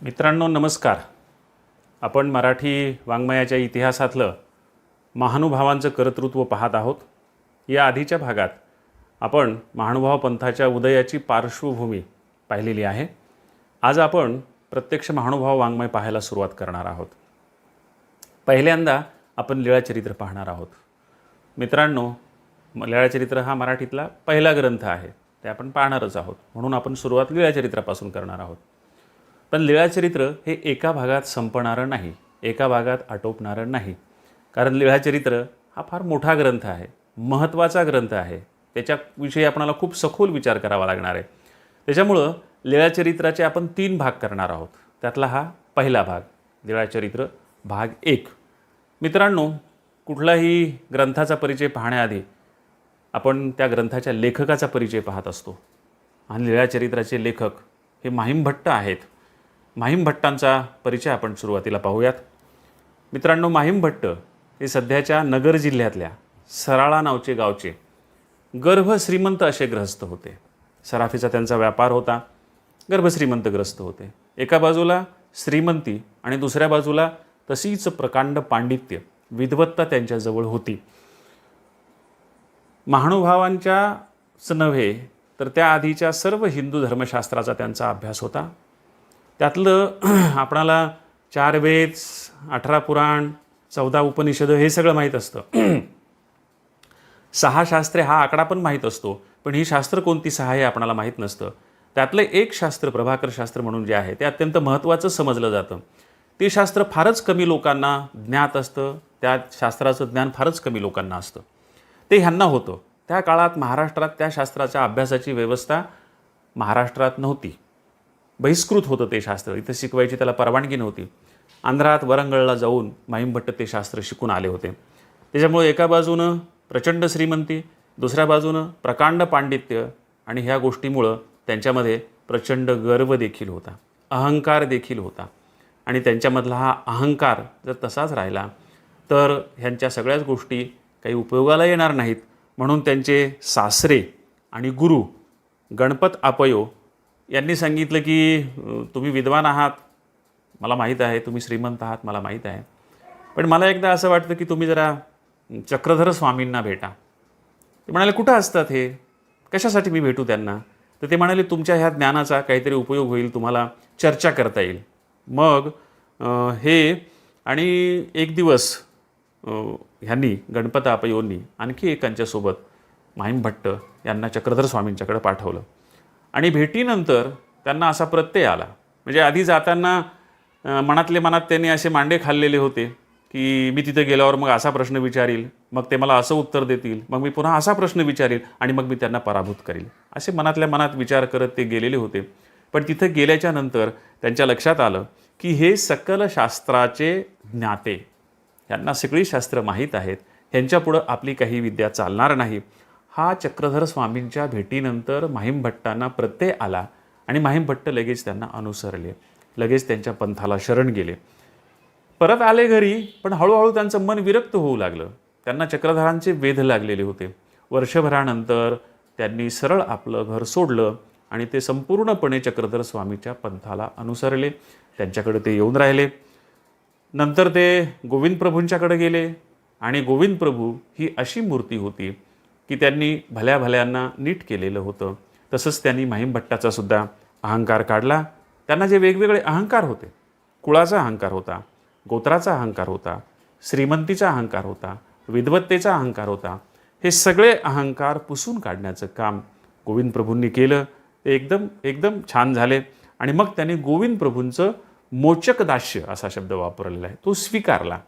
मित्रांनो नमस्कार. आपण मराठी वाङ्मयाच्या इतिहासातलं महानुभावांचं कर्तृत्व पाहत आहोत. या आधीच्या भागात आपण महानुभाव पंथाच्या उदयाची पार्श्वभूमी पाहिलेली आहे. आज आपण प्रत्यक्ष महानुभाव वाङ्मय पाहायला सुरुवात करणार आहोत. पहिल्यांदा आपण लीळाचरित्र पाहणार आहोत. मित्रांनो, लीळाचरित्र हा मराठीतला पहिला ग्रंथ आहे, ते आपण पाहणारच आहोत. म्हणून आपण सुरुवात लीळाचरित्रापासून करणार आहोत. पण लीळाचरित्र हे एका भागात संपणारं नाही, एका भागात आटोपणारं नाही. कारण लीळाचरित्र हा फार मोठा ग्रंथ आहे, महत्त्वाचा ग्रंथ आहे. त्याच्याविषयी आपल्याला खूप सखोल विचार करावा लागणार आहे. त्याच्यामुळं लीळाचरित्राचे आपण 3 भाग करणार आहोत. त्यातला हा पहिला भाग, लीळाचरित्र भाग 1. मित्रांनो, कुठलाही ग्रंथाचा परिचय पाहण्याआधी आपण त्या ग्रंथाच्या लेखकाचा परिचय पाहत असतो. आणि लीळाचरित्राचे लेखक हे माहिमभट्ट आहेत. माहिमभट्टांचा परिचय आपण सुरुवातीला पाहूयात. मित्रांनो, माहिमभट्ट हे सध्याच्या नगर जिल्ह्यातल्या सराळा नावचे गावचे गर्भश्रीमंत असे ग्रहस्थ होते. सराफीचा त्यांचा व्यापार होता. गर्भश्रीमंत ग्रस्त होते. एका बाजूला श्रीमंती आणि दुसऱ्या बाजूला तशीच प्रकांड पांडित्य, विद्वत्ता त्यांच्याजवळ होती. महानुभावांच्याच नव्हे तर त्या आधीच्या सर्व हिंदू धर्मशास्त्राचा त्यांचा अभ्यास होता. त्यातलं आपणाला 4 वेद, 18 पुराण, 14 उपनिषद हे सगळं माहीत असतं. 6 शास्त्रे हा आकडा पण माहीत असतो, पण ही शास्त्र कोणती 6 हे आपणाला माहीत नसतं. त्यातलं एक शास्त्र प्रभाकर शास्त्र म्हणून जे आहे ते अत्यंत महत्त्वाचं समजलं जातं. ते शास्त्र फारच कमी लोकांना ज्ञात असतं. त्या शास्त्राचं ज्ञान फारच कमी लोकांना असतं. ते ह्यांना होतं. त्या काळात महाराष्ट्रात त्या शास्त्राच्या अभ्यासाची व्यवस्था महाराष्ट्रात नव्हती. बहिष्कृत होतं ते शास्त्र. इथं शिकवायची त्याला परवानगी नव्हती. आंध्रात वरंगळला जाऊन माहिमभट्ट ते शास्त्र शिकून आले होते. त्याच्यामुळे एका बाजूनं प्रचंड श्रीमंती, दुसऱ्या बाजूनं प्रकांड पांडित्य, आणि ह्या गोष्टीमुळं त्यांच्यामध्ये प्रचंड गर्व देखील होता, अहंकार देखील होता. आणि त्यांच्यामधला हा अहंकार जर तसाच राहिला तर ह्यांच्या सगळ्याच गोष्टी काही उपयोगाला येणार नाहीत. म्हणून त्यांचे सासरे आणि गुरु गणपत आपयो यांनी सांगितलं की तुम्ही विद्वान आहात, मला माहीत आहे, तुम्ही श्रीमंत आहात, मला माहीत आहे, पण मला एकदा असं वाटतं की तुम्ही जरा चक्रधर स्वामींना भेटा. ते म्हणाले, कुठं असतात हे, कशासाठी मी भेटू त्यांना? तर ते म्हणाले, तुमच्या ह्या ज्ञानाचा काहीतरी उपयोग होईल, तुम्हाला चर्चा करता येईल. मग हे आणि एक दिवस ह्यांनी गणपत आपयोंनी आणखी एकांच्यासोबत माहिमभट्ट यांना चक्रधर स्वामींच्याकडे पाठवलं. आणि भेटीनंतर त्यांना असा प्रत्यय आला, म्हणजे आधी जाताना मनातले मनात त्यांनी असे मांडे खाल्लेले होते की मी तिथे गेल्यावर मग असा प्रश्न विचारील, मग ते मला असं उत्तर देतील, मग मी पुन्हा असा प्रश्न विचारील आणि मग मी त्यांना पराभूत करील, असे मनातल्या मनात विचार करत ते गेलेले होते. पण तिथं गेल्याच्या नंतर त्यांच्या लक्षात आलं की हे सकल शास्त्राचे ज्ञाते, यांना सगळी शास्त्र माहीत आहेत, ह्यांच्यापुढं आपली काही विद्या चालणार नाही. हा चक्रधर स्वामींच्या भेटीनंतर माहिमभट्टांना प्रत्यय आला आणि माहिमभट्ट लगेच त्यांना अनुसरले, लगेच त्यांच्या पंथाला शरण गेले. परत आले घरी, पण हळूहळू त्यांचं मन विरक्त होऊ लागलं. त्यांना चक्रधरांचे वेध लागलेले होते. वर्षभरानंतर त्यांनी सरळ आपलं घर सोडलं आणि ते संपूर्णपणे चक्रधर स्वामीच्या पंथाला अनुसरले. त्यांच्याकडे ते येऊन राहिले. नंतर ते गोविंद प्रभूंच्याकडे गेले आणि गोविंद प्रभू ही अशी मूर्ती होती की त्यांनी भल्या भल्यांना नीट केलेलं होतं. तसंच त्यांनी माहिमभट्टाचा सुद्धा अहंकार काढला. त्यांना जे वेगवेगळे अहंकार होते, कुळाचा अहंकार होता, गोत्राचा अहंकार होता, श्रीमंतीचा अहंकार होता, विद्वत्तेचा अहंकार होता, हे सगळे अहंकार पुसून काढण्याचं काम गोविंद प्रभूंनी केलं. ते एकदम छान झाले. आणि मग त्यांनी गोविंद प्रभूंचं मोचक दास्य असा शब्द वापरलेला आहे, तो स्वीकारला,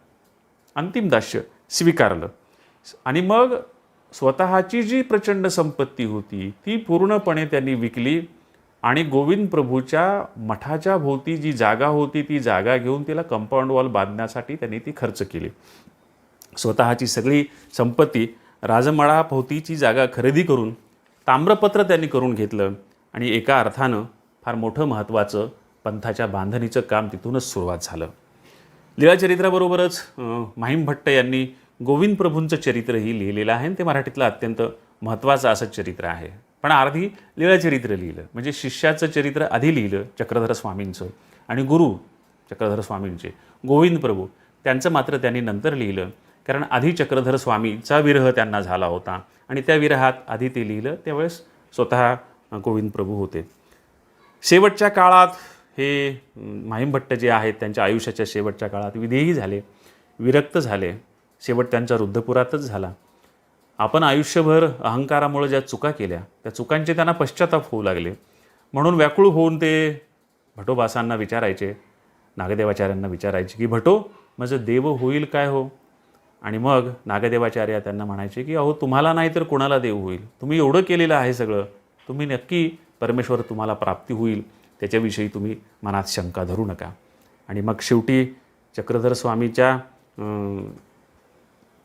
अंतिम दास्य स्वीकारलं. आणि मग स्वतःची जी प्रचंड संपत्ती होती ती पूर्णपणे त्यांनी विकली आणि गोविंद प्रभूच्या मठाच्या भोवती जी जागा होती ती जागा घेऊन तिला कंपाऊंड वॉल बांधण्यासाठी त्यांनी ती खर्च केली. स्वतःची सगळी संपत्ती राजमळाभोवतीची जागा खरेदी करून ताम्रपत्र त्यांनी करून घेतलं आणि एका अर्थानं फार मोठं महत्त्वाचं पंथाच्या बांधणीचं काम तिथूनच सुरुवात झालं. लीळाचरित्राबरोबरच माहिमभट्ट यांनी गोविंद प्रभूंचं चरित्रही लिहिलेलं आहे. ते मराठीतलं अत्यंत महत्त्वाचं असं चरित्र आहे. पण आधी लीळाचरित्र लिहिलं. म्हणजे शिष्याचं चरित्र आधी लिहिलं चक्रधर स्वामींचं, आणि गुरु चक्रधर स्वामींचे गोविंद प्रभू त्यांचं मात्र त्यांनी नंतर लिहिलं. कारण आधी चक्रधर स्वामीचा विरह त्यांना झाला होता आणि त्या विरहात आधी ते लिहिलं, त्यावेळेस स्वतः गोविंद प्रभू होते. शेवटच्या काळात हे माहिमभट्ट जे आहेत त्यांच्या आयुष्याच्या शेवटच्या काळात विदेही झाले, विरक्त झाले. शेवट त्यांच्या रुद्धपुरातच झाला. आपण आयुष्यभर अहंकारामुळे ज्या चुका केल्या त्या चुकांचे त्यांना पश्चाताप होऊ लागले. म्हणून व्याकुळ होऊन ते भटोबासांना विचारायचे, नागदेवाचार्यांना विचारायचे की भटो माझं देव होईल काय हो? आणि मग नागदेवाचार्य त्यांना म्हणायचे की अहो तुम्हाला नाही तर कोणाला देव होईल? तुम्ही एवढं केलेलं आहे सगळं, तुम्ही नक्की परमेश्वर तुम्हाला प्राप्ती होईल त्याच्याविषयी तुम्ही मनात शंका धरू नका. आणि मग शेवटी चक्रधर स्वामीच्या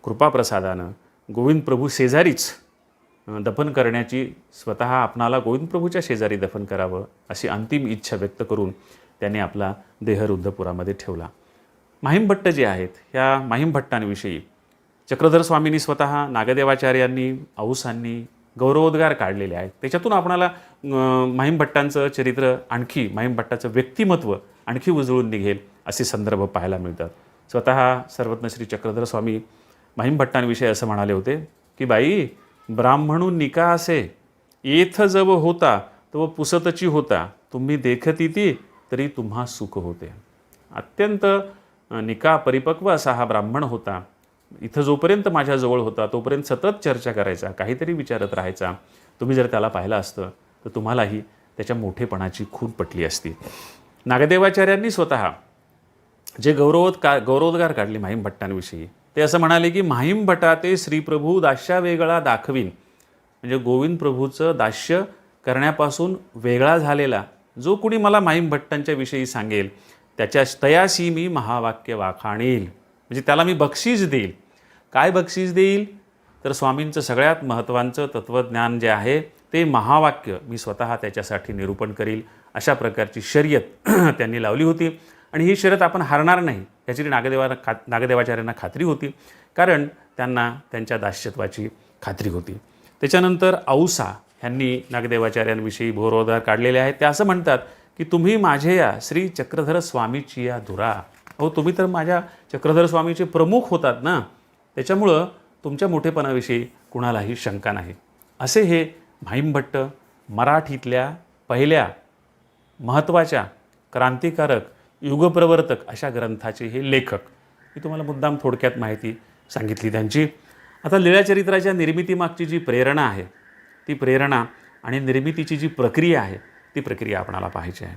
कृपाप्रसादानं गोविंद प्रभू शेजारीच दफन करण्याची, स्वतः आपणाला गोविंद प्रभूच्या शेजारी दफन करावं अशी अंतिम इच्छा व्यक्त करून त्याने आपला देह रुद्धपुरामध्ये ठेवला. माहिमभट्ट जे आहेत ह्या माहिमभट्टांविषयी चक्रधर स्वामींनी स्वतः, नागदेवाचार्यांनी, औसांनी गौरवोद्गार काढलेले आहेत. त्याच्यातून आपणाला माहिमभट्टांचं चरित्र आणखी, माहिमभट्टाचं व्यक्तिमत्व आणखी उजळून निघेल असे संदर्भ पाहायला मिळतात. स्वतः सर्वज्ञ श्री चक्रधर स्वामी माहिमभट्टांविषयी असं म्हणाले होते की बाई ब्राह्मणून निका असे येथ जव होता तो पुसतची होता, तुम्ही देखती ती तरी तुम्हा सुख होते. अत्यंत निका परिपक्व असा हा ब्राह्मण होता. इथं जोपर्यंत माझ्याजवळ होता तोपर्यंत सतत चर्चा करायचा, काहीतरी विचारत राहायचा. तुम्ही जर त्याला पाहिलं असतं तर तुम्हालाही त्याच्या मोठेपणाची खून पटली असती. नागदेवाचार्यांनी स्वतः जे गौरवोद्गार काढले माहिमभट्टांविषयी, ते असं म्हणाले की माहिमभटा ते श्रीप्रभू दास्या वेगळा दाखवीन. म्हणजे गोविंद प्रभूचं दास्य करण्यापासून वेगळा झालेला जो कुणी मला माहिमभट्टांच्या विषयी सांगेल त्याच्या तयाशी मी महावाक्य वाखाणील. म्हणजे त्याला मी बक्षीस देईल. काय बक्षीस देईल? तर स्वामींचं सगळ्यात महत्त्वाचं तत्त्वज्ञान जे आहे ते महावाक्य मी स्वतः त्याच्यासाठी निरूपण करील. अशा प्रकारची शर्यत त्यांनी लावली होती. आणि ही शर्यत आपण हारणार नाही याची नागदेवाचार्यांना खात्री होती, कारण त्यांना त्यांच्या दास्यत्वाची खात्री होती. त्याच्यानंतर औसा ह्यांनी नागदेवाचार्यांविषयी गौरवोद्गार काढलेले आहेत. ते असं म्हणतात की तुम्ही माझे या श्री चक्रधर स्वामीची या धुरा. अहो तुम्ही तर माझ्या चक्रधर स्वामीचे प्रमुख होतात ना, त्याच्यामुळं तुमच्या मोठेपणाविषयी कुणालाही शंका नाही. असे हे माहिमभट्ट मराठीतल्या पहिल्या महत्त्वाच्या क्रांतिकारक युगप्रवर्तक अशा ग्रंथाचे हे लेखक. मी तुम्हाला मुद्दाम थोडक्यात माहिती सांगितली त्यांची. आता लीळाचरित्राच्या निर्मितीमागची जी प्रेरणा आहे ती प्रेरणा आणि निर्मितीची जी प्रक्रिया आहे ती प्रक्रिया आपणाला पाहायची आहे.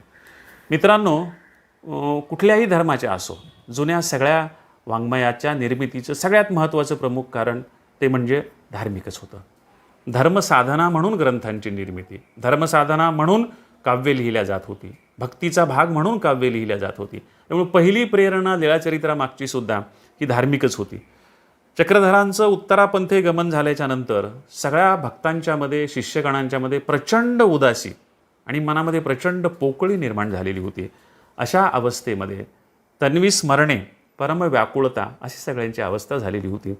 मित्रांनो, कुठल्याही धर्माच्या असो, जुन्या सगळ्या वाङ्मयाच्या निर्मितीचं सगळ्यात महत्त्वाचं प्रमुख कारण ते म्हणजे धार्मिकच होतं. धर्मसाधना म्हणून ग्रंथांची निर्मिती, धर्मसाधना म्हणून काव्य लिहिल्या जात होती, भक्तीचा भाग म्हणून काव्य लिहिल्या जात होती. त्यामुळे पहिली प्रेरणा लीळाचरित्रामागची सुद्धा ही धार्मिकच होती. चक्रधरांचं उत्तरापंथे गमन झाल्याच्या नंतर सगळ्या भक्तांच्यामध्ये, शिष्यगणांच्यामध्ये प्रचंड उदासी आणि मनामध्ये प्रचंड पोकळी निर्माण झालेली होती. अशा अवस्थेमध्ये तन्वी स्मरणे, परम व्याकुळता अशी सगळ्यांची अवस्था झालेली होती.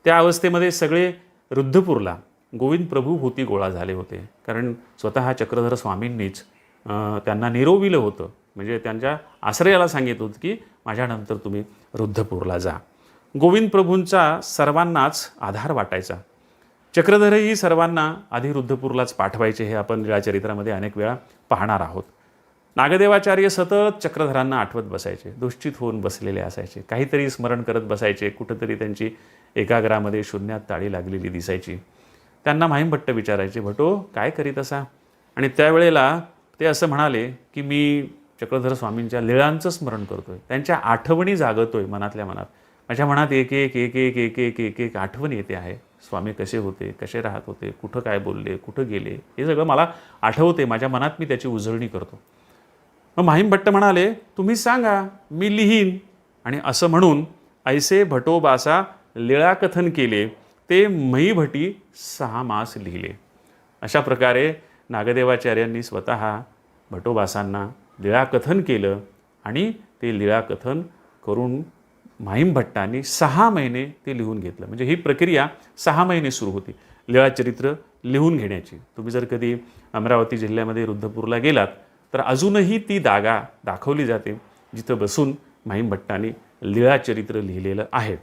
त्या अवस्थेमध्ये सगळे रुद्धपूरला गोविंद प्रभू होती गोळा झाले होते. कारण स्वतः चक्रधर स्वामींनीच त्यांना निरोविलं होतं. म्हणजे त्यांच्या आश्रयाला सांगितलं होतं की माझ्यानंतर तुम्ही रुद्धपूरला जा. गोविंद प्रभूंचा सर्वांनाच आधार वाटायचा. चक्रधरही सर्वांना आधी रुद्धपूरलाच पाठवायचे, हे आपण लीळाचरित्रामध्ये अनेक वेळा पाहणार आहोत. नागदेवाचार्य सतत चक्रधरांना आठवत बसायचे, दुश्चित होऊन बसलेले असायचे, काहीतरी स्मरण करत बसायचे. कुठंतरी त्यांची एकाग्रामध्ये शून्यात ताळी लागलेली दिसायची. त्यांना माहिमभट्ट विचारायचे, भटो काय करीत असा? आणि त्यावेळेला ते असं म्हणाले की मी चक्रधर स्वामींच्या लीळांचं स्मरण करतोय, त्यांच्या आठवणी जागतोय मनातल्या मनात. माझ्या मनात एक एक एक एक एक एक एक एक आठवण येते आहे. स्वामी कसे होते, कसे राहत होते, कुठं काय बोलले, कुठं गेले, हे सगळं मला आठवते. माझ्या मनात मी त्याची उजळणी करतो. मग माहिमभट्ट म्हणाले, तुम्ही सांगा, मी लिहीन. आणि असं म्हणून ऐसे भटोबासा लीळाकथन केले, ते महीभटी 6 मास लिहिले. अशा प्रकारे नागदेवाचार्यांनी स्वतः भटोबासांना लीळाकथन केलं आणि ते लीळाकथन करून माहिमभट्टांनी 6 महिने ते लिहून घेतलं. म्हणजे ही प्रक्रिया 6 महिने सुरू होती. लीळाचरित्र लिहून घेण्याची. तुम्ही जर कधी अमरावती जिल्ह्यामध्ये रुद्धपूरला गेलात तर अजूनही ती जागा दाखवली जाते जिथं बसून माहीम भट्टांनी लीळाचरित्र लिहिलेलं आहे.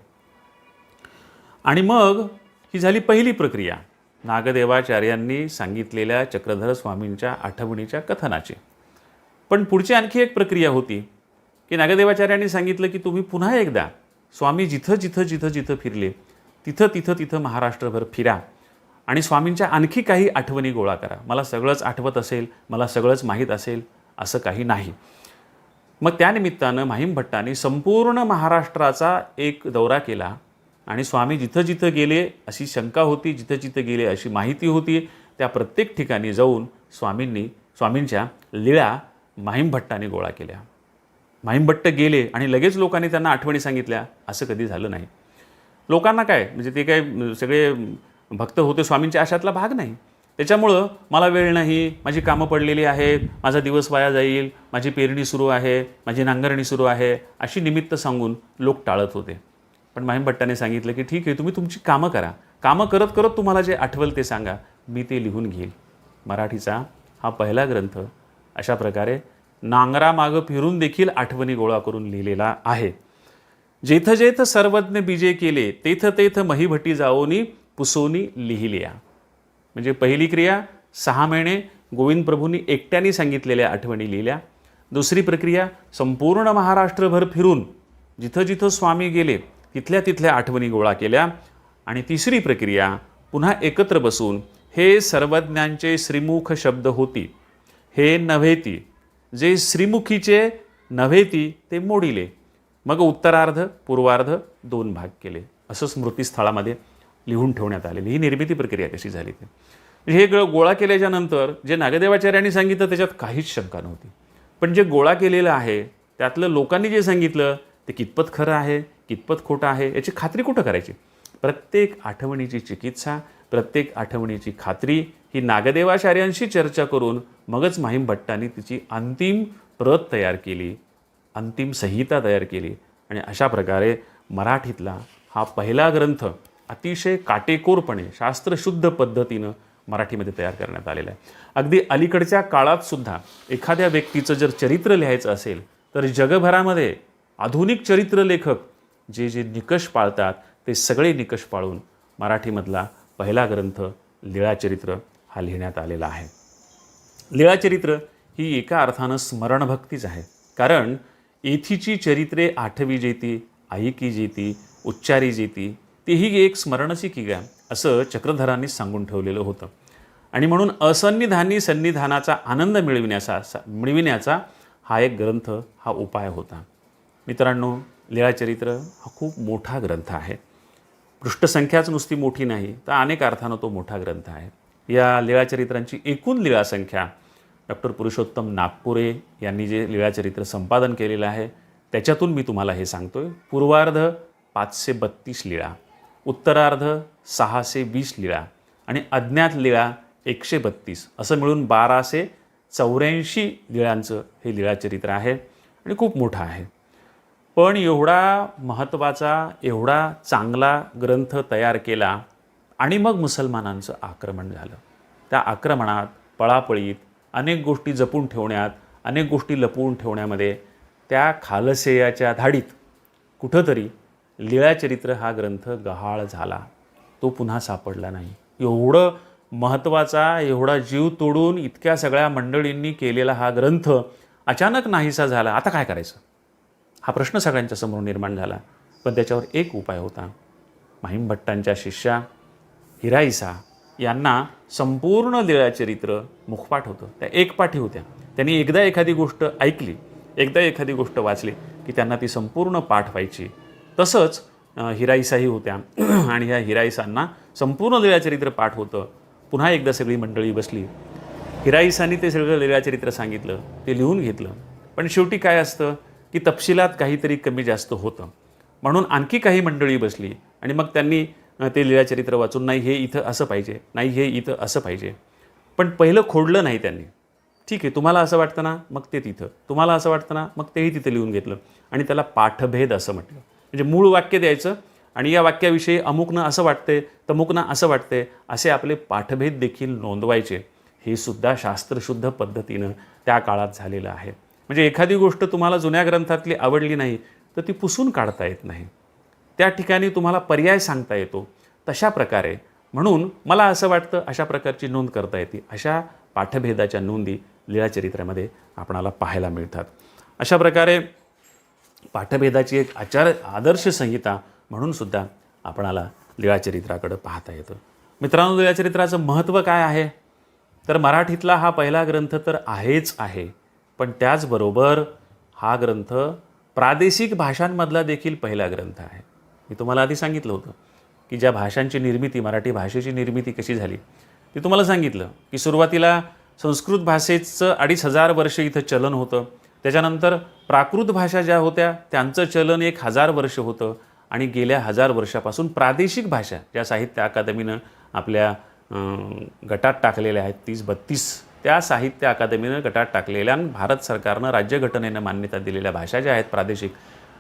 आणि मग ही झाली पहिली प्रक्रिया नागदेवाचार्यांनी सांगितलेल्या चक्रधर स्वामींच्या आठवणीच्या कथनाची. पण पुढची आणखी एक प्रक्रिया होती की नागदेवाचार्यांनी सांगितलं की तुम्ही पुन्हा एकदा स्वामी जिथं जिथं जिथं जिथं फिरले तिथं तिथं तिथं महाराष्ट्रभर फिरा आणि स्वामींच्या आणखी काही आठवणी गोळा करा. मला सगळंच आठवत असेल, मला सगळंच माहीत असेल असं काही नाही. मग त्यानिमित्तानं माहीम भट्टांनी संपूर्ण महाराष्ट्राचा एक दौरा केला आणि स्वामी जिथं जिथं गेले अशी शंका होती, जिथं जिथं गेले अशी माहिती होती, त्या प्रत्येक ठिकाणी जाऊन स्वामींच्या लीळा माहीम भट्टांनी गोळा केल्या. माहीम भट्ट गेले आणि लगेच लोकांनी त्यांना आठवणी सांगितल्या असं कधी झालं नाही. लोकांना काय म्हणजे ते काय सगळे भक्त होते स्वामींचे अशातला भाग नाही. त्याच्यामुळं मला वेळ नाही, माझी कामं पडलेली आहेत, माझा दिवस वाया जाईल, माझी पेरणी सुरू आहे, माझी नांगरणी सुरू आहे अशी निमित्त सांगून लोक टाळत होते. पण माहीम भट्टाने सांगितलं की ठीक आहे, तुम्ही तुमची कामं करा, कामं करत करत तुम्हाला जे आठवल ते सांगा, मी ते लिहून घेईल. मराठीचा हा पहिला ग्रंथ अशा प्रकारे नांगरामागं फिरून देखील आठवणी गोळा करून लिहिलेला आहे. जेथ जेथ सर्वज्ञ बीजे केले तेथ तेथ महीभटी जाओनी पुसोनी लिहिल्या. म्हणजे पहिली क्रिया 6 महिने गोविंद प्रभूंनी एकट्याने सांगितलेल्या आठवणी लिहिल्या. दुसरी प्रक्रिया संपूर्ण महाराष्ट्रभर फिरून जिथं जिथं स्वामी गेले तिथल्या तिथल्या आठवणी गोळा केल्या. आणि तिसरी प्रक्रिया पुन्हा एकत्र बसून हे सर्वज्ञांचे श्रीमुख शब्द होती, हे नव्हेती, जे श्रीमुखीचे नव्हेती ते मोडिले. मग उत्तरार्ध पूर्वार्ध 2 भाग केले. असं स्मृतीस्थळामध्ये लिहून ठेवण्यात आलेली ही निर्मिती प्रक्रिया कशी झाली ते. हे गोळा केल्याच्या नंतर जे नागदेवाचार्यांनी सांगितलं त्याच्यात काहीच शंका नव्हती. पण जे गोळा केलेलं आहे त्यातलं लोकांनी जे सांगितलं ते कितपत खरं आहे, कितपत खोटं आहे याची खात्री कुठं करायची. प्रत्येक आठवणीची चिकित्सा, प्रत्येक आठवणीची खात्री ही नागदेवाचार्यांशी चर्चा करून मगच माहीम भट्टांनी तिची अंतिम प्रत तयार केली, अंतिम संहिता तयार केली. आणि अशा प्रकारे मराठीतला हा पहिला ग्रंथ अतिशय काटेकोरपणे शास्त्रशुद्ध पद्धतीनं मराठीमध्ये तयार करण्यात आलेला आहे. अगदी अलीकडच्या काळात सुद्धा एखाद्या व्यक्तीचं जर चरित्र लिहायचं असेल तर जगभरामध्ये आधुनिक चरित्रलेखक जे जे निकष पाळतात ते सगळे निकष पाळून मराठीमधला पहिला ग्रंथ लीळाचरित्र हा लिहिण्यात आलेला आहे. लीळाचरित्र ही एका अर्थानं स्मरणभक्तीच आहे. कारण येथीची चरित्रे आठवी जेती, ऐकी जेती, उच्चारी जेती, तीही एक स्मरणची किगा असं चक्रधरांनी सांगून ठेवलेलं होतं. आणि म्हणून असन्निधानी सन्निधानाचा आनंद मिळविण्याचा हा एक ग्रंथ हा उपाय होता. मित्रांनो, लीळाचरित्र हा खूप मोठा ग्रंथ आहे. पृष्ठसंख्याच नुसती मोठी नाही तर अनेक अर्थानं तो मोठा ग्रंथ आहे. या लीळाचरित्रांची एकूण लीळासंख्या डॉक्टर पुरुषोत्तम नागपुरे यांनी जे लीळाचरित्र संपादन केलेलं आहे त्याच्यातून मी तुम्हाला हे सांगतोय. पूर्वार्ध 532 लीळा, उत्तरार्ध 620 लीळा आणि अज्ञात लीळा 132 असं मिळून 1284 लीळांचं हे लीळाचरित्र आहे आणि खूप मोठं आहे. पण एवढा महत्त्वाचा, एवढा चांगला ग्रंथ तयार केला आणि मग मुसलमानांचं आक्रमण झालं. त्या आक्रमणात, पळापळीत, अनेक गोष्टी जपून ठेवण्यात, अनेक गोष्टी लपवून ठेवण्यामध्ये त्या खालसेयाच्या धाडीत कुठंतरी लीळाचरित्र हा ग्रंथ गहाळ झाला. तो पुन्हा सापडला नाही. एवढं महत्त्वाचा, एवढा जीव तोडून इतक्या सगळ्या मंडळींनी केलेला हा ग्रंथ अचानक नाहीसा झाला. आता काय करायचं हा प्रश्न सगळ्यांच्या समोर निर्माण झाला. पण त्याच्यावर एक उपाय होता. माहीम भट्टांच्या शिष्या हिराईसा यांना संपूर्ण लीळाचरित्र मुखपाठ होतं. त्या एकपाठी होत्या. त्यांनी एकदा एखादी गोष्ट ऐकली, एकदा एखादी गोष्ट वाचली की त्यांना ती संपूर्ण पाठ व्हायची. तसंच हिराईसाही होत्या आणि ह्या हिराईसांना संपूर्ण लीळाचरित्र पाठ होतं. पुन्हा एकदा सगळी मंडळी बसली. हिराईसांनी ते सगळं लीळाचरित्र सांगितलं, ते लिहून घेतलं. पण शेवटी काय असतं की तपशिलात काहीतरी कमी जास्त होतं. म्हणून आणखी काही मंडळी बसली आणि मग त्यांनी ते लीळाचरित्र वाचून नाही हे इथं असं पाहिजे, नाही हे इथं असं पाहिजे. पण पहिलं खोडलं नाही त्यांनी. ठीक आहे, तुम्हाला असं वाटतं ना, मग ते तिथं, तुम्हाला असं वाटतं ना, मग तेही तिथं लिहून घेतलं आणि त्याला पाठभेद असं म्हटलं. म्हणजे मूळ वाक्य द्यायचं आणि या वाक्याविषयी अमुकनं असं वाटते तमुकनं असं वाटते असे आपले पाठभेद देखील नोंदवायचे. हे सुद्धा शास्त्रशुद्ध पद्धतीनं त्या काळात झालेलं आहे. म्हणजे एखादी गोष्ट तुम्हाला जुन्या ग्रंथातली आवडली नाही तर ती पुसून काढता येत नाही, त्या ठिकाणी तुम्हाला पर्याय सांगता येतो. तशा प्रकारे म्हणून मला असं वाटतं अशा प्रकारची नोंद करता येते. अशा पाठभेदाच्या नोंदी लीळाचरित्रामध्ये आपणाला पाहायला मिळतात. अशा प्रकारे पाठभेदाची एक आदर्श संहिता म्हणून सुद्धा आपणाला लीळाचरित्राकडे पाहता येतं. मित्रांनो, लीळाचरित्राचं महत्त्व काय आहे तर मराठीतला हा पहिला ग्रंथ तर आहेच आहे, पण त्याचबरोबर हा ग्रंथ प्रादेशिक भाषांमधला देखील पहिला ग्रंथ आहे. मी तुम्हाला आधी सांगितलं होतं की ज्या भाषांची निर्मिती, मराठी भाषेची निर्मिती कशी झाली ते तुम्हाला सांगितलं की सुरुवातीला संस्कृत भाषेचं 2500 वर्ष इथं चलन होतं. त्याच्यानंतर प्राकृत भाषा ज्या होत्या त्यांचं चलन 1000 वर्ष होतं आणि गेल्या 1000 वर्षापासून प्रादेशिक भाषा ज्या साहित्य अकादमीनं आपल्या गटात टाकलेल्या आहेत 30-32 त्या साहित्य अकादमीनं गटात टाकलेल्या भारत सरकारनं राज्यघटनेनं मान्यता दिलेल्या भाषा ज्या आहेत प्रादेशिक,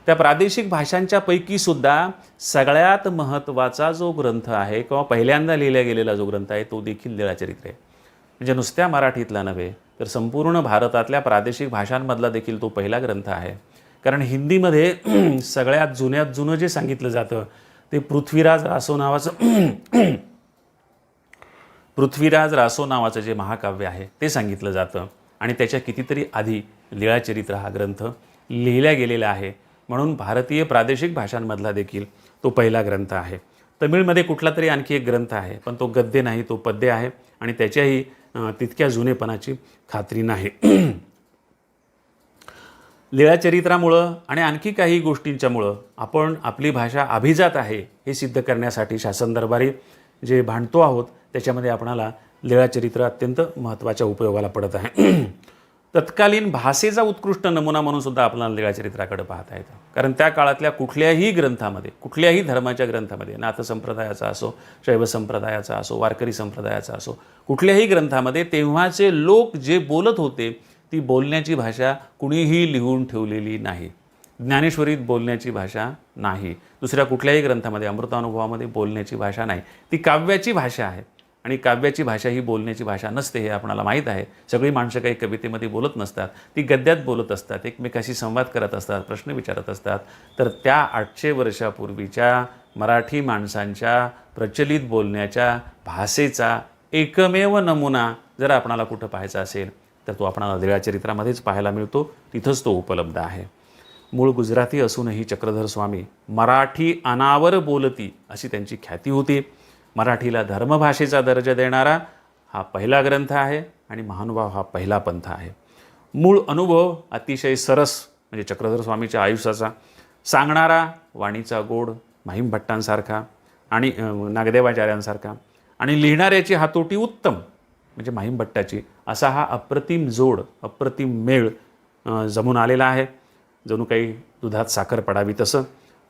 त्या प्रादेशिक भाषांच्या पैकीसुद्धा सगळ्यात महत्त्वाचा जो ग्रंथ आहे किंवा पहिल्यांदा लिहिला गेलेला जो ग्रंथ आहे तो देखील लीळाचरित्र आहे. म्हणजे नुसत्या मराठीतला नव्हे तर संपूर्ण भारतातल्या प्रादेशिक भाषांमधला देखील तो पहिला ग्रंथ आहे. कारण हिंदीमध्ये सगळ्यात जुन्यात जुनं जे सांगितलं जातं ते पृथ्वीराज रासो नावाचं जे महाकाव्य आहे ते सांगितलं जातं आणि त्याच्या कितीतरी आधी लीळाचरित्र हा ग्रंथ लिहिला गेलेला आहे. म्हणून भारतीय प्रादेशिक भाषांमधला देखील तो पहिला ग्रंथ आहे. तमिळमध्ये कुठला तरी आणखी एक ग्रंथ आहे, पण तो गद्य नाही, तो पद्य आहे आणि त्याच्याही तितक्या जुनेपणाची खात्री नाही. लीळाचरित्रामुळं आणि आणखी काही गोष्टींच्यामुळं आपण आपली भाषा अभिजात आहे हे सिद्ध करण्यासाठी शासन दरबारी जे भांडतो आहोत त्याच्यामध्ये आपणाला लीळाचरित्र अत्यंत महत्त्वाच्या उपयोगाला पडत आहे. तत्कालीन भाषेचा उत्कृष्ट नमुना म्हणून सुद्धा आपल्याला लीळाचरित्राकडे पाहता येतं. कारण त्या काळातल्या कुठल्याही ग्रंथामध्ये, कुठल्याही धर्माच्या ग्रंथामध्ये, नाथ संप्रदायाचा असो, शैव संप्रदायाचा असो, वारकरी संप्रदायाचा असो, कुठल्याही ग्रंथामध्ये तेव्हाचे लोक जे बोलत होते ती बोलण्याची भाषा कुणीही लिहून ठेवलेली नाही. ज्ञानेश्वरीत बोलण्याची भाषा नाही, दुसऱ्या कुठल्याही ग्रंथामध्ये अमृतानुभवामध्ये बोलण्याची भाषा नाही. ती काव्याची भाषा आहे आणि काव्याची भाषा ही बोलण्याची भाषा नसते हे आपणाला माहीत आहे. सगळी माणसं काही कवितेमध्ये बोलत नसतात, ती गद्यात बोलत असतात, एकमेकाशी संवाद करत असतात, प्रश्न विचारत असतात. तर त्या 800 वर्षापूर्वीच्या मराठी माणसांच्या प्रचलित बोलण्याच्या भाषेचा एकमेव नमुना जर आपणाला कुठं पाहायचा असेल तर तो आपणाला लीळाचरित्रामध्येच पाहायला मिळतो. तिथंच तो उपलब्ध आहे. मूळ गुजराती असूनही चक्रधर स्वामी मराठी अनावर बोलती अशी त्यांची ख्याती होती. मराठीला धर्मभाषेचा दर्जा देणारा हा पहिला ग्रंथ आहे आणि महानुभाव हा पहिला पंथ आहे. मूळ अनुभव अतिशय सरस म्हणजे चक्रधर स्वामीच्या आयुष्याचा सांगणारा वाणीचा गोड माहीम भट्टांसारखा आणि नागदेवाचार्यांसारखा आणि लिहिणाऱ्याची हातोटी उत्तम म्हणजे माहीम भट्टाची असा हा अप्रतिम जोड, अप्रतिम मेळ जमून आलेला आहे. जणू काही दुधात साखर पडावी तसं.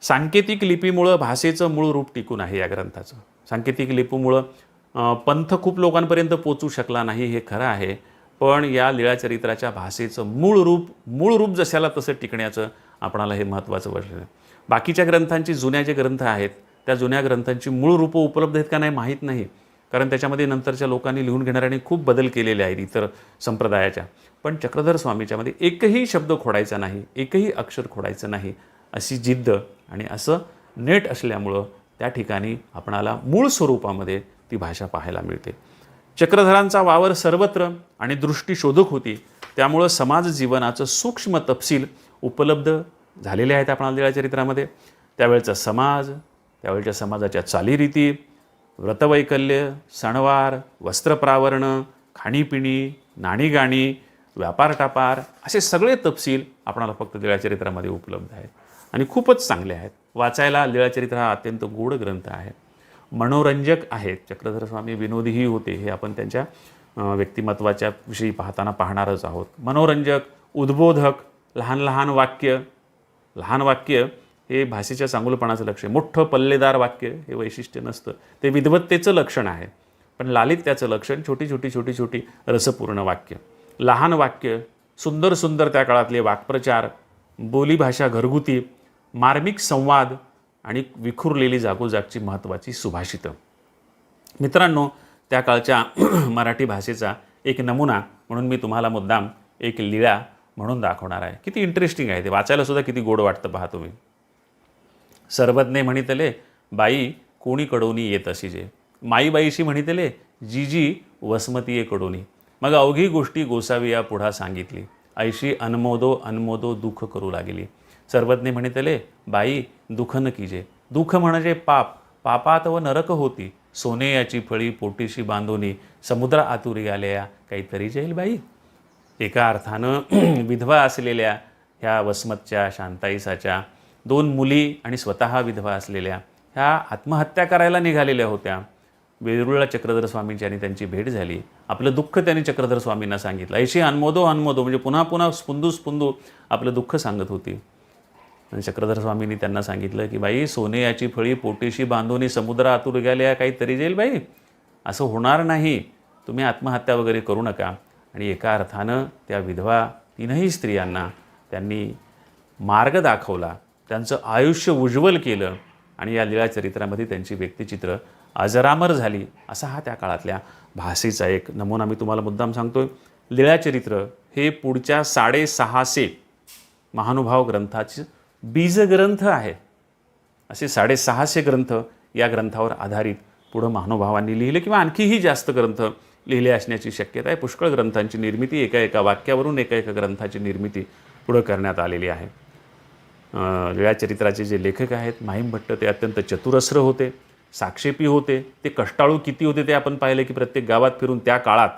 सांकेतिक लिपीमुळं भाषेचं मूळ रूप टिकून आहे या ग्रंथाचं. सांकेतिक लिपीमुळं पंथ खूप लोकांपर्यंत पोचू शकला नाही हे खरं आहे, पण या लीळाचरित्राच्या भाषेचं मूळ रूप जशाला तसं टिकण्याचं आपणाला हे महत्त्वाचं वर्ष आहे. बाकीच्या ग्रंथांची जुन्या जे ग्रंथ आहेत त्या जुन्या ग्रंथांची मूळ रूपं उपलब्ध आहेत का नाही माहीत नाही, कारण त्याच्यामध्ये नंतरच्या लोकांनी लिहून घेणाऱ्यांनी खूप बदल केलेले आहेत इतर संप्रदायाच्या. पण चक्रधर स्वामीच्यामध्ये एकही शब्द खोडायचा नाही, एकही अक्षर खोडायचं नाही अशी जिद्द आणि असं नेट असल्यामुळं त्या ठिकाणी आपणाला मूळ स्वरूपामध्ये ती भाषा पाहायला मिळते. चक्रधरांचा वावर सर्वत्र आणि दृष्टी शोधक होती, त्यामुळं समाज जीवनाचं सूक्ष्म तपशील उपलब्ध झालेले आहेत आपणाला लीळाचरित्रामध्ये. त्यावेळचा समाज, त्यावेळच्या समाजाच्या चालीरीती, व्रतवैकल्य, सणवार, वस्त्रप्रावरण, खाणीपिणी, नाणीगाणी, व्यापार टापार असे सगळे तपशील आपणाला फक्त लीळाचरित्रामध्ये उपलब्ध आहेत आणि खूपच चांगले आहेत. वाचायला लीळाचरित्र हा अत्यंत गोड ग्रंथ आहे, मनोरंजक आहेत. चक्रधर स्वामी विनोदीही होते हे आपण त्यांच्या व्यक्तिमत्वाच्या विषयी पाहताना पाहणारच आहोत. मनोरंजक, उद्बोधक, लहान वाक्य हे भाषेच्या चांगुलपणाचं लक्ष आहे. मोठं पल्लेदार वाक्य हे वैशिष्ट्य नसतं, ते विद्वत्तेचं लक्षण आहे. पण लालित्याचं लक्षण छोटी रसपूर्ण वाक्य, लहान वाक्य, सुंदर त्या काळातले वाक्प्रचार, बोलीभाषा घरगुती, मार्मिक संवाद, आणि विखुरलेली जागोजागची महत्त्वाची सुभाषितं. मित्रांनो, त्या काळच्या मराठी भाषेचा एक नमुना म्हणून मी तुम्हाला मुद्दाम एक लीळा म्हणून दाखवणार आहे. किती इंटरेस्टिंग आहे ते, वाचायला सुद्धा किती गोड वाटतं पहा तुम्ही. सर्वज्ञे म्हणितले बाई कोणी कडोनी येत अशी जे, माईबाईशी म्हणितले जी जी वसमतीये कडोनी, मग अवघी गोष्टी गोसाविया पुढा सांगितली, ऐशी अनमोदो अनमोदो दुःख करू लागली. सर्वज्ञे म्हणितले बाई दुःख न कीजे, दुःख म्हणजे पाप, पापात व नरक होती, सोने याची फळी पोटीशी बांधोनी, समुद्र आतुरी आल्या काहीतरी जाईल बाई. एका अर्थानं विधवा असलेल्या ह्या वसमतच्या शांताईसाच्या 2 मुली आणि स्वतः विधवा असलेल्या ह्या आत्महत्या करायला निघालेल्या होत्या. वेरूळला चक्रधर स्वामींची आणि त्यांची भेट झाली. आपलं दुःख त्यांनी चक्रधर स्वामींना सांगितलं. ऐशी अनमोदो अनमोदो म्हणजे पुन्हा पुन्हा स्पुंदू स्पुंदू आपलं दुःख सांगत होती. आणि चक्रधर स्वामींनी त्यांना सांगितलं की बाई सोने याची फळी पोटीशी बांधून समुद्र आतुर गेल्या काहीतरी जाईल बाई, असं होणार नाही, तुम्ही आत्महत्या वगैरे करू नका. आणि एका अर्थानं त्या विधवा 3ही स्त्रियांना त्यांनी मार्ग दाखवला, त्यांचं आयुष्य उज्ज्वल केलं आणि या लीळा चरित्रामध्ये त्यांची व्यक्तिचित्र अजरामर झाली. असा हा त्या काळातल्या भाषेचा एक नमुना मी तुम्हाला मुद्दाम सांगतोय. लीळाचरित्र हे पुढच्या 650 महानुभाव ग्रंथाचे बीजग्रंथ आहे. असे 650 ग्रंथ या ग्रंथावर आधारित पुढं महानुभावांनी लिहिले किंवा आणखीही जास्त ग्रंथ लिहिले असण्याची शक्यता आहे. पुष्कळ ग्रंथांची निर्मिती एका एका वाक्यावरून एका एका ग्रंथाची निर्मिती पुढं करण्यात आलेली आहे. लीळाचरित्राचे जे लेखक आहेत माहीम-भट्ट, ते अत्यंत चतुरस्र होते, साक्षेपी होते. ते कष्टाळू किती होते ते आपण पाहिलं की प्रत्येक गावात फिरून त्या काळात,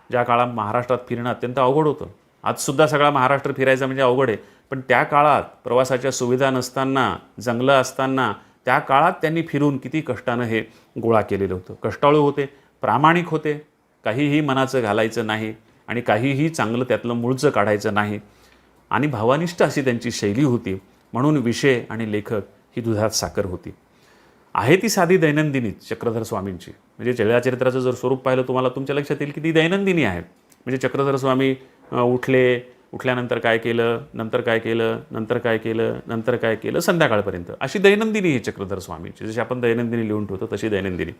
ज्या काळात महाराष्ट्रात फिरणं अत्यंत अवघड होतं. आजसुद्धा सगळा महाराष्ट्र फिरायचा म्हणजे अवघड आहे, पण त्या काळात प्रवासाच्या सुविधा नसताना, जंगलं असताना त्या काळात त्यांनी फिरून किती कष्टानं हे गोळा केलेलं होतं. कष्टाळू होते, प्रामाणिक होते, काहीही मनाचं घालायचं नाही आणि काहीही चांगलं त्यातलं मूळचं काढायचं नाही आणि भावानिष्ठ अशी त्यांची शैली होती. म्हणून विषय आणि लेखक ही दुधात साखर होती. आहे ती साधी दैनंदिनी चक्रधर स्वामींची. म्हणजे लीळाचरित्राचं जर स्वरूप पाहिलं तुम्हाला तुमच्या लक्षात येईल की ती दैनंदिनी आहे. म्हणजे चक्रधर स्वामी उठल्यानंतर काय केलं, नंतर काय केलं, नंतर काय केलं, नंतर काय केलं, संध्याकाळपर्यंत अशी दैनंदिनी ही चक्रधर स्वामींची. जशी आपण दैनंदिनी लिहून ठेवतो तशी दैनंदिनी.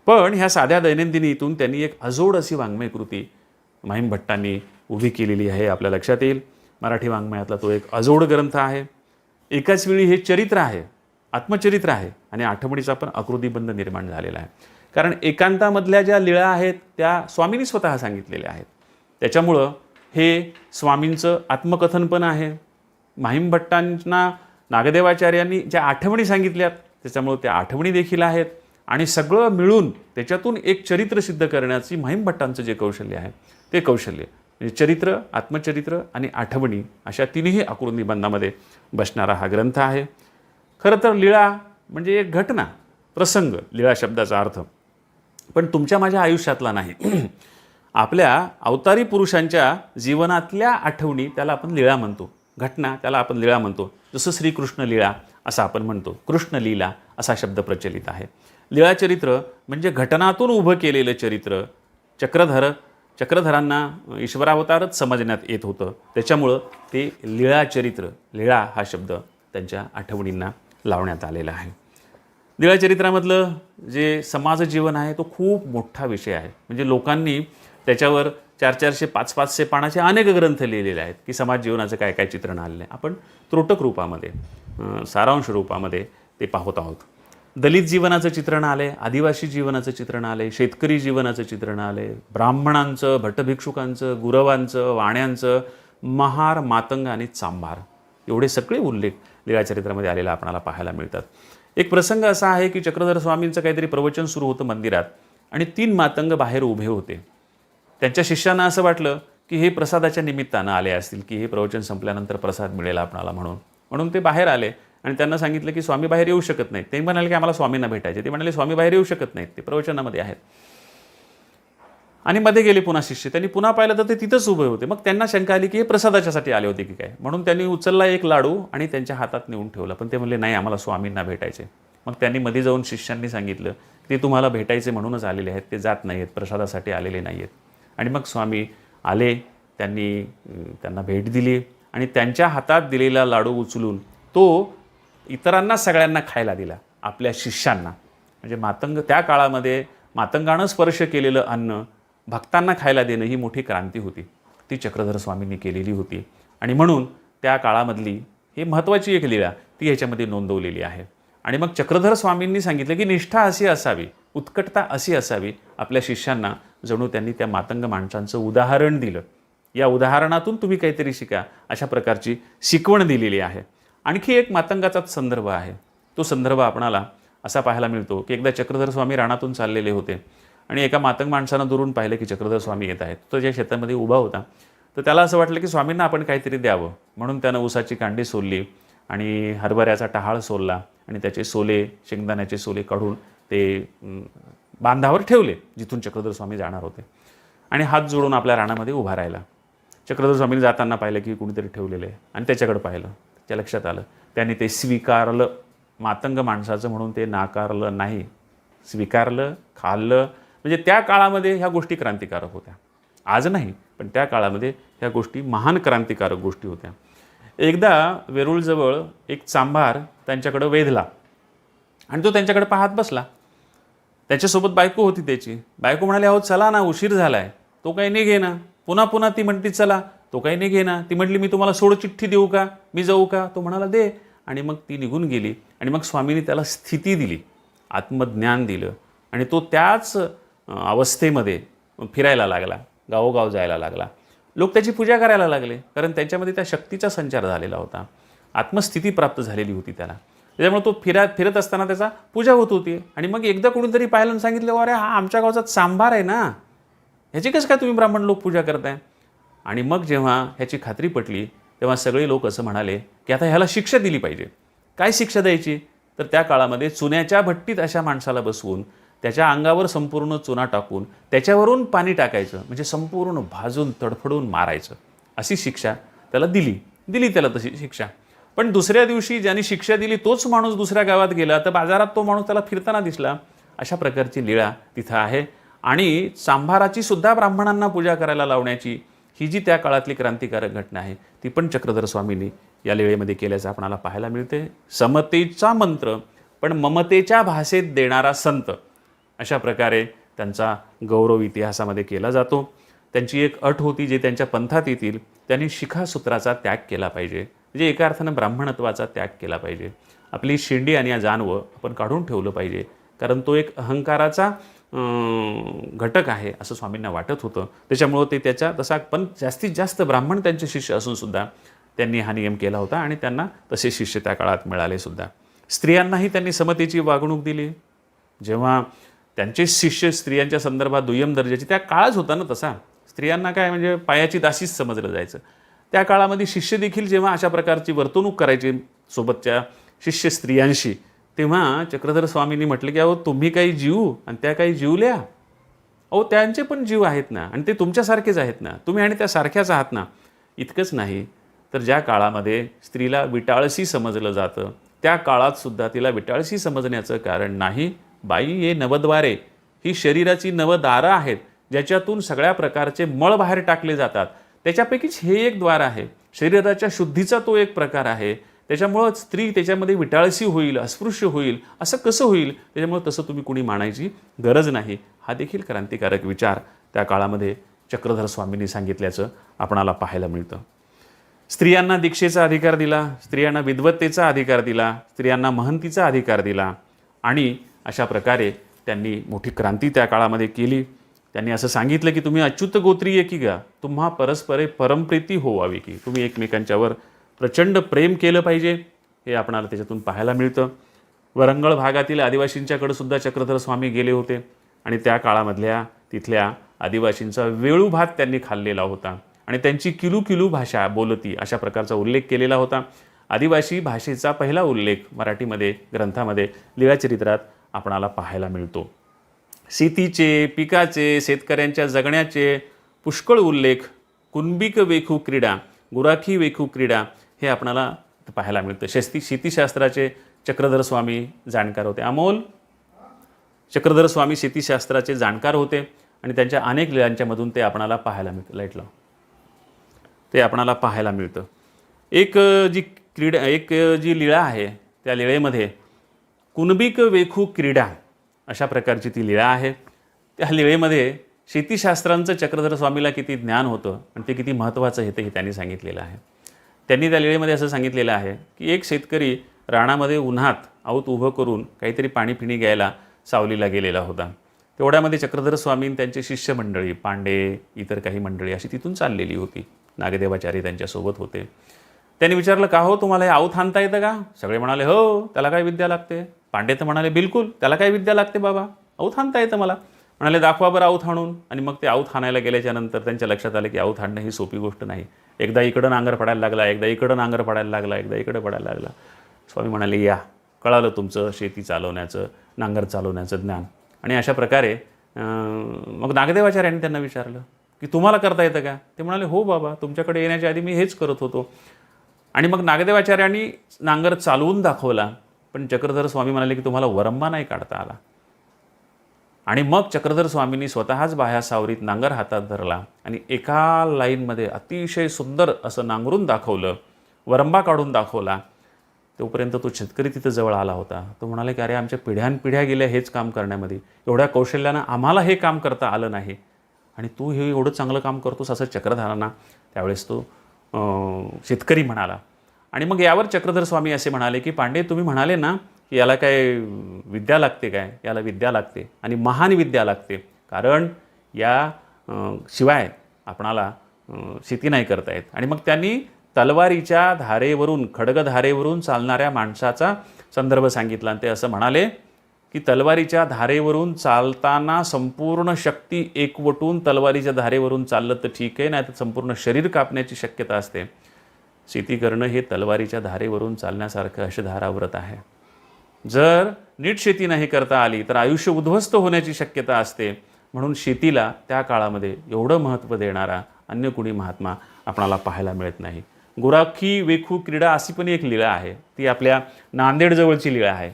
पण ह्या साध्या दैनंदिनीतून त्यांनी एक अजोड अशी वाङ्मय कृती माहीम-भट्टांनी उभी केलेली आहे. आपल्या लक्षात येईल मराठी वाङ्मयातला तो एक अजोड ग्रंथ आहे. एकाच वेळी हे चरित्र आहे, आत्मचरित्र आहे आणि आठवणीचा पण आकृतिबंध निर्माण झालेला आहे. कारण एकांतामधल्या ज्या लीळा आहेत त्या स्वामींनी स्वतः सांगितलेल्या आहेत. त्याच्यामुळं हे स्वामींचं आत्मकथन पण आहे. माहीम-भट्टांना नागदेवाचार्यांनी ज्या आठवणी सांगितल्यात त्याच्यामुळं त्या आठवणी देखील आहेत आणि सगळं मिळून त्याच्यातून एक चरित्र सिद्ध करण्याची माहीम-भट्टांचं जे कौशल्य आहे ते कौशल्य म्हणजे चरित्र, आत्मचरित्र आणि आठवणी अशा 3ही आकृतिबंधामध्ये बसणारा हा ग्रंथ आहे. खरं तर लीळा म्हणजे एक घटना, प्रसंग, लीळा शब्दाचा अर्थ, पण तुमच्या माझ्या आयुष्यातला नाही. आपल्या अवतारी पुरुषांच्या जीवनातल्या आठवणी त्याला आपण लीळा म्हणतो, घटना त्याला आपण लीळा म्हणतो. जसं श्रीकृष्ण लीळा असं आपण म्हणतो, कृष्ण लीला असा शब्द प्रचलित आहे. लीळाचरित्र म्हणजे घटनातून उभं केलेलं चरित्र. चक्रधरांना ईश्वरावतारच समजण्यात येत होतं, त्याच्यामुळं ते लीळाचरित्र, लीळा हा शब्द त्यांच्या आठवणींना लावण्यात आलेला आहे. लीळाचरित्रामधलं जे समाज जीवन आहे तो खूप मोठा विषय आहे. म्हणजे लोकांनी त्याच्यावर 400-400, 500-500 पानाचे अनेक ग्रंथ लिहिलेले आहेत की समाज जीवनाचं काय काय चित्रण आलेलं आहे. आपण त्रोटक रूपामध्ये, सारांश रूपामध्ये ते पाहत आहोत. दलित जीवनाचं चित्रण आले, आदिवासी जीवनाचं चित्रण आले, शेतकरी जीवनाचं चित्रण आले, ब्राह्मणांचं, भटभिक्षुकांचं, गुरवांचं, वाण्यांचं, महार, मातंग आणि चांभार एवढे सगळे उल्लेख लीळाचरित्रामध्ये आलेला आपल्याला पाहायला मिळतात. एक प्रसंग असा आहे की चक्रधर स्वामींचं काहीतरी प्रवचन सुरू होतं मंदिरात आणि 3 मातंग बाहेर उभे होते. त्यांच्या शिष्यांना असं वाटलं की हे प्रसादाच्या निमित्तानं आले असतील, की हे प्रवचन संपल्यानंतर प्रसाद मिळेल आपणाला म्हणून ते बाहेर आले आणि त्यांना सांगितलं की स्वामी बाहेर येऊ शकत नाहीत. ते म्हणाले की आम्हाला स्वामींना भेटायचे. ते म्हणाले स्वामी बाहेर येऊ शकत नाहीत, ते प्रवचनामध्ये आहेत. आणि मध्ये गेले पुन्हा शिष्य. त्यांनी पुन्हा पाहिलं तर ते तिथंच उभे होते. मग त्यांना शंका आली की हे प्रसादाच्यासाठी आले होते की काय. म्हणून त्यांनी उचलला एक लाडू आणि त्यांच्या हातात नेऊन ठेवला. पण ते म्हणले नाही, आम्हाला स्वामींना भेटायचे. मग त्यांनी मध्ये जाऊन शिष्यांनी सांगितलं की ते तुम्हाला भेटायचे म्हणूनच आलेले आहेत, ते जात नाही आहेत, प्रसादासाठी आलेले नाही आहेत. आणि मग स्वामी आले, त्यांनी त्यांना भेट दिली आणि त्यांच्या हातात दिलेला लाडू उचलून तो इतरांना सगळ्यांना खायला दिला, आपल्या शिष्यांना. म्हणजे मातंग त्या काळामध्ये मातंगानं स्पर्श केलेलं अन्न भक्तांना खायला देणं ही मोठी क्रांती होती, ती चक्रधर स्वामींनी केलेली होती. आणि म्हणून त्या काळामधली ही महत्त्वाची एक लीळा ती ह्याच्यामध्ये नोंदवलेली आहे. आणि मग चक्रधर स्वामींनी सांगितलं की निष्ठा अशी असावी, उत्कटता अशी असावी. आपल्या शिष्यांना जणू त्यांनी त्या मातंग माणसांचं उदाहरण दिलं. या उदाहरणातून तुम्ही काहीतरी शिका, अशा प्रकारची शिकवण दिलेली आहे. आणखी एक मातंगाचाच संदर्भ आहे. तो संदर्भ आपणाला असा पाहायला मिळतो की एकदा चक्रधर स्वामी रानातून चाललेले होते आणि एका मातंग माणसानं दुरून पाहिलं की चक्रधर स्वामी येत आहेत. तो ज्या शेतामध्ये उभा होता, तर त्याला असं वाटलं की स्वामींना आपण काहीतरी द्यावं, म्हणून त्यानं ऊसाची कांडी सोलली आणि हरभऱ्याचा टहाळ सोलला आणि त्याचे सोले, शेंगदाण्याचे सोले काढून ते बांधावर ठेवले जिथून चक्रधर स्वामी जाणार होते. आणि हात जोडून आपल्या रानामध्ये उभा राहिला. चक्रधर स्वामींनी जाताना पाहिलं की कुणीतरी ठेवलेलं आहे आणि त्याच्याकडे पाहिलं. त्या लक्षात आलं. त्यांनी ते स्वीकारलं. मातंग माणसाचं म्हणून ते नाकारलं नाही, स्वीकारलं, खाल्लं. म्हणजे त्या काळामध्ये ह्या गोष्टी क्रांतिकारक होत्या. आज नाही, पण त्या काळामध्ये ह्या गोष्टी महान क्रांतिकारक गोष्टी होत्या. एकदा वेरूळजवळ एक चांभार त्यांच्याकडं वेधला आणि तो त्यांच्याकडे पाहत बसला. त्याच्यासोबत बायको होती त्याची. बायको म्हणाली, अहो चला ना, उशीर झाला आहे. तो काही नाही घे ना. पुन्हा पुन्हा ती म्हणती चला, तो काही नाही घे ना. ती म्हटली, मी तुम्हाला सोडचिठ्ठी देऊ का, मी जाऊ का. तो म्हणाला दे. आणि मग ती निघून गेली. आणि मग स्वामींनी त्याला स्थिती दिली, आत्मज्ञान दिलं आणि तो त्याच अवस्थेमध्ये फिरायला लागला, गावोगाव जायला लागला. लोक त्याची पूजा करायला लागले, कारण त्यांच्यामध्ये त्या शक्तीचा संचार झालेला होता, आत्मस्थिती प्राप्त झालेली होती त्याला. त्याच्यामुळे तो फिरत असताना त्याचा पूजा होत होती. आणि मग एकदा कोणीतरी पाहिलं आणि सांगितलं, अरे हा आमच्या गावचा सांभार आहे ना, ह्याची कसं काय तुम्ही ब्राह्मण लोक पूजा करताय. आणि मग जेव्हा ह्याची खात्री पटली तेव्हा सगळे लोक असं म्हणाले की आता ह्याला शिक्षा दिली पाहिजे. काय शिक्षा द्यायची, तर त्या काळामध्ये चुन्याच्या भट्टीत अशा माणसाला बसवून त्याच्या अंगावर संपूर्ण चुना टाकून त्याच्यावरून पाणी टाकायचं, म्हणजे संपूर्ण भाजून तडफडून मारायचं, अशी शिक्षा त्याला दिली त्याला तशी शिक्षा. पण दुसऱ्या दिवशी ज्यांनी शिक्षा दिली तोच माणूस दुसऱ्या गावात गेला, तर बाजारात तो माणूस त्याला फिरताना दिसला. अशा प्रकारची लीळा तिथं आहे. आणि सांभाराची सुद्धा ब्राह्मणांना पूजा करायला लावण्याची ही जी त्या काळातली क्रांतिकारक घटना आहे, ती पण चक्रधर स्वामींनी या लीळेमध्ये केल्याचं आपणाला पाहायला मिळते. समतेचा मंत्र पण ममतेच्या भाषेत देणारा संत, अशा प्रकारे त्यांचा गौरव इतिहासामध्ये केला जातो. त्यांची एक अट होती, जे त्यांच्या पंथात येतील त्यांनी शिखासूत्राचा त्याग केला पाहिजे, म्हणजे एका अर्थानं ब्राह्मणत्वाचा त्याग केला पाहिजे. आपली शेंडी आणि या जानवं आपण काढून ठेवलं पाहिजे, कारण तो एक अहंकाराचा घटक आहे असं स्वामींना वाटत होतं. त्याच्यामुळं ते त्याच्या तसा, पण जास्तीत जास्त ब्राह्मण त्यांचे शिष्य असूनसुद्धा त्यांनी हा नियम केला होता आणि त्यांना तसे शिष्य त्या काळात मिळाले सुद्धा. स्त्रियांनाही त्यांनी समतेची वागणूक दिली. जेव्हा त्यांचे शिष्य स्त्रियांच्या संदर्भात दुय्यम दर्जाची, त्या काळच होता ना तसा, स्त्रियांना काय म्हणजे पायाची दासीच समजलं जायचं. त्या काळामध्ये शिष्य देखील जेव्हा अशा प्रकारची वर्तणूक करायची सोबतच्या शिष्य स्त्रियांशी, तेव्हा चक्रधर स्वामींनी म्हटलं की अहो तुम्ही काही जीव आणि त्या काही जीवल्या, अहो त्यांचे पण जीव आहेत ना आणि ते तुमच्यासारखेच आहेत ना, तुम्ही आणि त्या सारख्याच आहात ना. इतकंच नाही तर ज्या काळामध्ये स्त्रीला विटाळशी समजलं जातं, त्या काळातसुद्धा तिला विटाळशी समजण्याचं कारण नाही. बाई हे नवद्वारे, ही शरीराची नवदारं आहेत, ज्याच्यातून सगळ्या प्रकारचे मळ बाहेर टाकले जातात. त्याच्यापैकीच हे एक द्वार आहे. शरीराच्या शुद्धीचा तो एक प्रकार आहे. त्याच्यामुळं स्त्री त्याच्यामध्ये विटाळशी होईल, अस्पृश्य होईल, असं कसं होईल. त्याच्यामुळं तसं तुम्ही कुणी मानायची गरज नाही. हा देखील क्रांतिकारक विचार त्या काळामध्ये चक्रधर स्वामींनी सांगितल्याचं आपणाला पाहायला मिळतं. स्त्रियांना दीक्षेचा अधिकार दिला, स्त्रियांना विद्वत्तेचा अधिकार दिला, स्त्रियांना महंतीचा अधिकार दिला आणि अशा प्रकारे त्यांनी मोठी क्रांती त्या काळामध्ये केली. त्यांनी असं सांगितलं की तुम्ही अच्युत गोत्रीय की गा, तुम्हा परस्परे परमप्रीती होवावी की, तुम्ही एकमेकांच्यावर प्रचंड प्रेम केलं पाहिजे, हे आपणाला त्याच्यातून पाहायला मिळतं. वरंगळ भागातील आदिवासींच्याकडे सुद्धा चक्रधर स्वामी गेले होते आणि त्या काळामधल्या तिथल्या आदिवासींचा वेळू भात त्यांनी खाल्लेला होता आणि त्यांची किलू भाषा बोलती, अशा प्रकारचा उल्लेख केलेला होता. आदिवासी भाषेचा पहिला उल्लेख मराठीमध्ये ग्रंथामध्ये लीळाचरित्रात आपणाला पाहायला मिळतो. शेतीचे, पिकाचे, शेतकऱ्यांच्या जगण्याचे पुष्कळ उल्लेख, कुणबिक वेखू क्रीडा, गुराखी वेखू क्रीडा, हे आपणाला पाहायला मिळतं. शेतीशास्त्राचे चक्रधर स्वामी जाणकार होते. अमोल चक्रधर स्वामी शेतीशास्त्राचे जाणकार होते आणि त्यांच्या अनेक लीळांच्यामधून ते आपणाला पाहायला मिळतं. लाईटला ते आपणाला पाहायला मिळतं. एक जी लीळा आहे त्या लीळेमध्ये कुणबिक वेखू क्रीडा अशा प्रकारची ती लीळा आहे. त्या लीळेमध्ये शेतीशास्त्रांचं चक्रधर स्वामीला किती ज्ञान होतं आणि ते किती महत्त्वाचं आहे ते त्यांनी सांगितलेलं आहे. त्यांनी त्या लीळेमध्ये असं सांगितलेलं आहे की एक शेतकरी रानामध्ये उन्हात आऊत उभं करून काहीतरी पाणी घ्यायला सावलीला गेलेला होता. तेवढ्यामध्ये चक्रधर स्वामी त्यांचे शिष्य मंडळी, पांडे, इतर काही मंडळी अशी तिथून चाललेली होती. नागदेवाचार्य त्यांच्यासोबत होते. त्यांनी विचारलं, का हो तुम्हाला हे आऊत हाणता येतं का? सगळे म्हणाले, हो, त्याला काय विद्या लागते? पांडे तर म्हणाले, बिलकुल, त्याला काय विद्या लागते बाबा, आऊत हाणता येतं मला. म्हणाले, दाखवा बरं आऊत हाणून. आणि मग ते आऊत हाणायला गेल्याच्यानंतर त्यांच्या लक्षात आलं की आऊत हाणणं ही सोपी गोष्ट नाही. एकदा इकडं नांगर पडायला लागला, एकदा इकडं नांगर पडायला लागला, एकदा इकडं पडायला लागला. स्वामी म्हणाले, या, कळालं तुमचं शेती चालवण्याचं, नांगर चालवण्याचं ज्ञान. आणि अशा प्रकारे मग नागदेवाचार्यांनी त्यांना विचारलं की तुम्हाला करता येतं का? ते म्हणाले, हो बाबा, तुमच्याकडे येण्याच्या आधी मी हेच करत होतो. आणि मग नागदेवाचार्यांनी नांगर चालवून दाखवला. पण चक्रधर स्वामी म्हणाले की तुम्हाला वरंबा नाही काढता आला. आणि मग चक्रधर स्वामींनी स्वतःच बाह्या सावरीत नांगर हातात धरला आणि एका लाईनमध्ये अतिशय सुंदर असं नांगरून दाखवलं, वरंबा काढून दाखवला. तोपर्यंत तो शेतकरी तिथं जवळ आला होता. तो म्हणाले की अरे, आमच्या पिढ्यानपिढ्या गेल्या हेच काम करण्यामध्ये, एवढ्या कौशल्यानं आम्हाला हे काम करता आलं नाही आणि तू हे एवढं चांगलं काम करतोस, असं चक्रधरांना त्यावेळेस तो शेतकरी म्हणाला. आणि मग यावर चक्रधर स्वामी असे म्हणाले की पांडे, तुम्ही म्हणाले ना की याला काय विद्या लागते काय? याला विद्या लागते आणि महान विद्या लागते, कारण या शिवाय आपणाला शेती नाही करता येत. आणि मग त्यांनी तलवारीच्या धारेवरून, खड्गधारेवरून चालणाऱ्या माणसाचा संदर्भ सांगितला. आणि ते असं म्हणाले की तलवारीच्या धारेवरून चालताना संपूर्ण शक्ती एकवटून तलवारीच्या धारेवरून चाललं तर ठीक आहे, नाही तर संपूर्ण शरीर कापण्याची शक्यता असते. शेती करणं हे तलवारीच्या धारेवरून चालण्यासारखं अशधारा व्रत आहे. जर नीट शेती नाही करता आली तर आयुष्य उद्ध्वस्त होण्याची शक्यता असते. म्हणून शेतीला त्या काळामध्ये एवढं महत्त्व देणारा अन्य कुणी महात्मा आपणाला पाहायला मिळत नाही. गुराखी वेखू क्रीडा अशी पण एक लीळा आहे. ती आपल्या नांदेडजवळची लीळा आहे.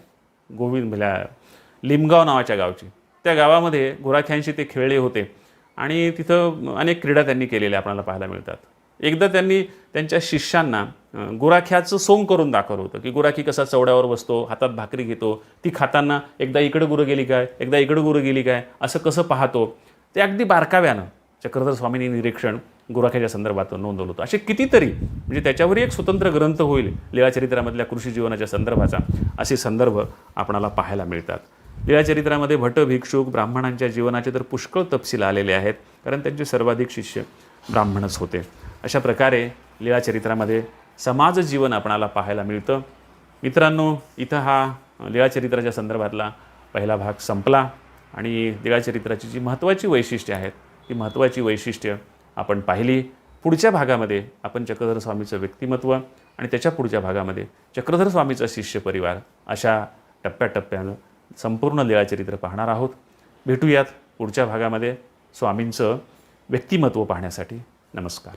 लिमगाव नावाच्या गावची. त्या गावामध्ये गुराख्यांशी ते खेळले होते आणि तिथं अनेक क्रीडा त्यांनी केलेल्या आपल्याला पाहायला मिळतात. एकदा त्यांनी त्यांच्या शिष्यांना गुराख्याचं सोंग करून दाखवलं होतं की गुराखी कसा चवड्यावर बसतो, हातात भाकरी घेतो, ती खाताना एकदा इकडं गुरं गेली काय, एकदा इकडं गुरं गेली काय, असं कसं पाहतो, ते अगदी बारकाव्यानं चक्रधर स्वामींनी निरीक्षण गुराख्याच्या संदर्भात नोंदवलं होतं. असे कितीतरी, म्हणजे त्याच्यावरही एक स्वतंत्र ग्रंथ होईल लीळाचरित्रामधल्या कृषी जीवनाच्या संदर्भाचा, असे संदर्भ आपणाला पाहायला मिळतात. लीळाचरित्रामध्ये भट, भिक्षुक, ब्राह्मणांच्या जीवनाचे तर पुष्कळ तपशील आलेले आहेत, कारण त्यांचे सर्वाधिक शिष्य ब्राह्मणच होते. अशा प्रकारे लीळाचरित्रामध्ये समाज जीवन आपणाला पाहायला मिळतं. मित्रांनो, इथं हा लीळाचरित्राच्या संदर्भातला पहिला भाग संपला आणि लीळाचरित्राची जी महत्त्वाची वैशिष्ट्ये आहेत, ती महत्त्वाची वैशिष्ट्य आपण पाहिली. पुढच्या भागामध्ये आपण चक्रधर स्वामीचं व्यक्तिमत्व आणि त्याच्या पुढच्या भागामध्ये चक्रधर स्वामीचा शिष्य परिवार अशा टप्प्याटप्प्यानं संपूर्ण लीळाचरित्र पाहणार आहोत. भेटूयात पुढच्या भागामध्ये स्वामींचं व्यक्तिमत्व पाहण्यासाठी. नमस्कार.